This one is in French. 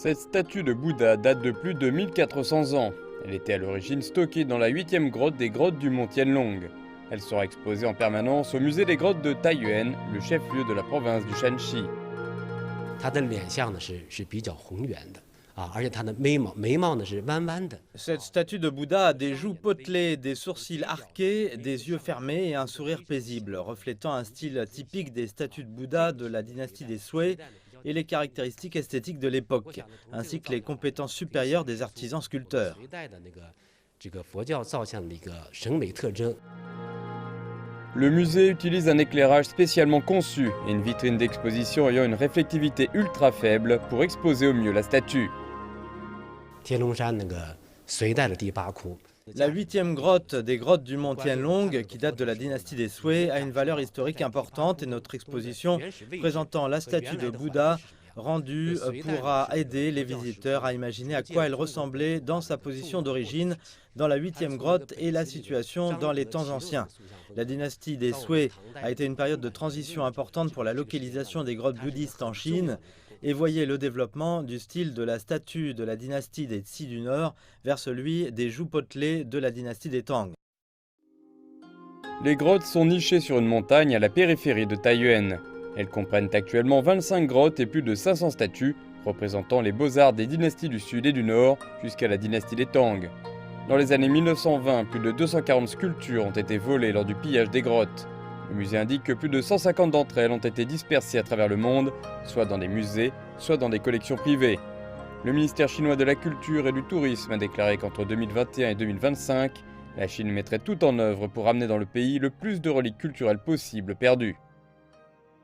Cette statue de Bouddha date de plus de 1400 ans. Elle était à l'origine stockée dans la 8e grotte des grottes du mont Tianlong. Elle sera exposée en permanence au musée des grottes de Taiyuan, le chef-lieu de la province du Shanxi. 他的脸相呢是比较宏远的而且他的眉毛呢是弯弯的。Cette statue de Bouddha a des joues potelées, des sourcils arqués, des yeux fermés et un sourire paisible, reflétant un style typique des statues de Bouddha de la dynastie des Sui et les caractéristiques esthétiques de l'époque, ainsi que les compétences supérieures des artisans sculpteurs. 这个佛教造像的一个审美特征。 Le musée utilise un éclairage spécialement conçu et une vitrine d'exposition ayant une réflectivité ultra faible pour exposer au mieux la statue. 天龙山那个隋代的第8窟。 La 8e grotte des grottes du mont Tianlong, qui date de la dynastie des Sui, a une valeur historique importante et notre exposition présentant la statue de Bouddha rendue pourra aider les visiteurs à imaginer à quoi elle ressemblait dans sa position d'origine dans la 8e grotte et la situation dans les temps anciens. La dynastie des Sui a été une période de transition importante pour la localisation des grottes bouddhistes en Chine et voyez le développement du style de la statue de la dynastie des Tsi du Nord vers celui des joues potelées de la dynastie des Tang. Les grottes sont nichées sur une montagne à la périphérie de Taiyuan. Elles comprennent actuellement 25 grottes et plus de 500 statues, représentant les beaux-arts des dynasties du Sud et du Nord jusqu'à la dynastie des Tang. Dans les années 1920, plus de 240 sculptures ont été volées lors du pillage des grottes. Le musée indique que plus de 150 d'entre elles ont été dispersées à travers le monde, soit dans des musées, soit dans des collections privées. Le ministère chinois de la Culture et du Tourisme a déclaré qu'entre 2021 et 2025, la Chine mettrait tout en œuvre pour ramener dans le pays le plus de reliques culturelles possibles perdues.